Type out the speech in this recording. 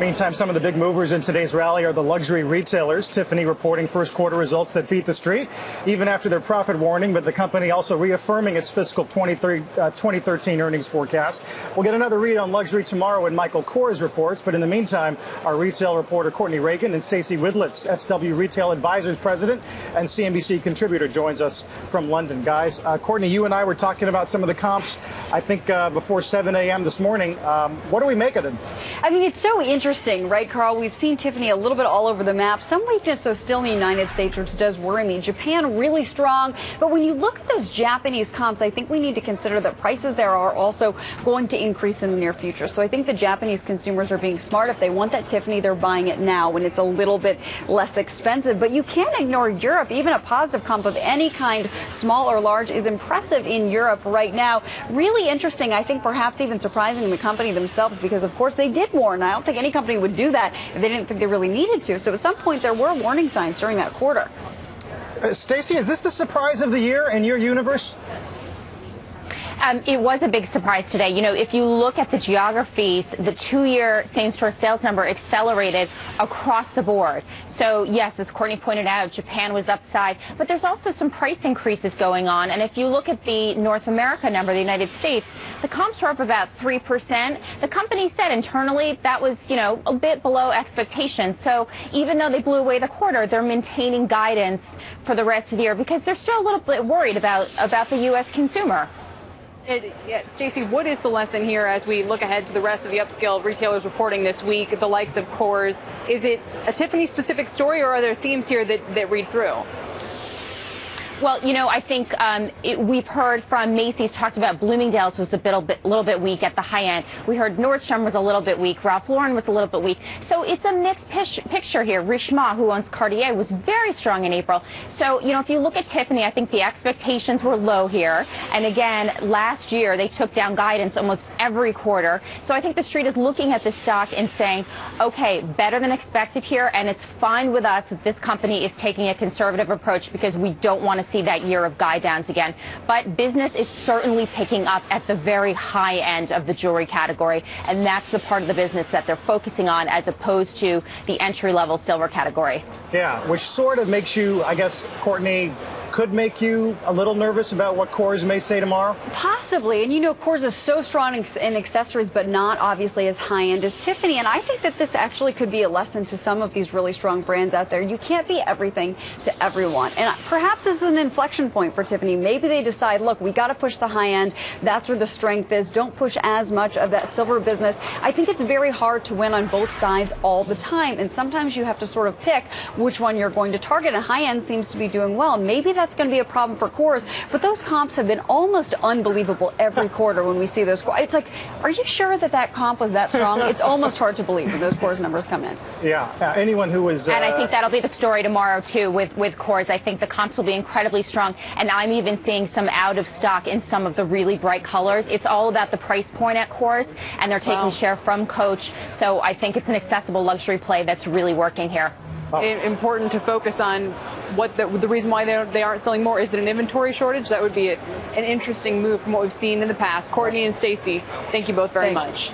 Meantime, some of the big movers in today's rally are the luxury retailers. Tiffany reporting first quarter results that beat the street, even after their profit warning, but the company also reaffirming its fiscal 2013 earnings forecast. We'll get another read on luxury tomorrow when Michael Kors reports, but in the meantime, our retail reporter Courtney Reagan and Stacey Widlitz, SW Retail Advisors President and CNBC contributor, joins us from London. Guys, Courtney, you and I were talking about some of the comps, I think, before 7 a.m. this morning. What do we make of them? I mean, it's so interesting, right, Carl? We've seen Tiffany a little bit all over the map. Some weakness, though, still in the United States, which does worry me. Japan really strong. But when you look at those Japanese comps, I think we need to consider that prices there are also going to increase in the near future. So I think the Japanese consumers are being smart. If they want that Tiffany, they're buying it now when it's a little bit less expensive. But you can't ignore Europe. Even a positive comp of any kind, small or large, is impressive in Europe right now. Really interesting. I think perhaps even surprising the company themselves, because, of course, they did warn. I don't think any company would do that if they didn't think they really needed to. So at some point there were warning signs during that quarter. Stacey, is this the surprise of the year in your universe? It was a big surprise today. You know, if you look at the geographies, the two-year same-store sales number accelerated across the board. So, yes, as Courtney pointed out, Japan was upside, but there's also some price increases going on. And if you look at the North America number, the United States, the comps were up about 3%. The company said internally that was, you know, a bit below expectations. So even though they blew away the quarter, they're maintaining guidance for the rest of the year because they're still a little bit worried about the U.S. consumer. Stacey, what is the lesson here as we look ahead to the rest of the upscale retailers reporting this week, the likes of Kors? Is it a Tiffany-specific story, or are there themes here that read through? Well, you know, I think we've heard from Macy's talked about Bloomingdale's was a little bit weak at the high end. We heard Nordstrom was a little bit weak. Ralph Lauren was a little bit weak. So it's a mixed picture here. Richemont, who owns Cartier, was very strong in April. So, you know, if you look at Tiffany, I think the expectations were low here. And again, last year they took down guidance almost every quarter. So I think the street is looking at this stock and saying, okay, better than expected here. And it's fine with us that this company is taking a conservative approach because we don't want to see that year of guide downs again. But business is certainly picking up at the very high end of the jewelry category, and that's the part of the business that they're focusing on as opposed to the entry-level silver category. Yeah, which sort of makes you, I guess, Courtney, could make you a little nervous about what Kors may say tomorrow? Possibly. And you know, Kors is so strong in accessories, but not obviously as high-end as Tiffany. And I think that this actually could be a lesson to some of these really strong brands out there. You can't be everything to everyone. And perhaps this is an inflection point for Tiffany. Maybe they decide, look, we got to push the high-end. That's where the strength is. Don't push as much of that silver business. I think it's very hard to win on both sides all the time. And sometimes you have to sort of pick which one you're going to target. And high-end seems to be doing well. Maybe that's going to be a problem for Kors, but those comps have been almost unbelievable every quarter when we see those. It's like, are you sure that comp was that strong? It's almost hard to believe when those Kors numbers come in. Yeah, anyone who was... And I think that'll be the story tomorrow, too, with Kors. I think the comps will be incredibly strong, and I'm even seeing some out of stock in some of the really bright colors. It's all about the price point at Kors, and they're taking share from Coach, so I think it's an accessible luxury play that's really working here. Important to focus on what the reason why they aren't selling more. Is it an inventory shortage? That would be an interesting move from what we've seen in the past. Courtney and Stacey, thank you both very much.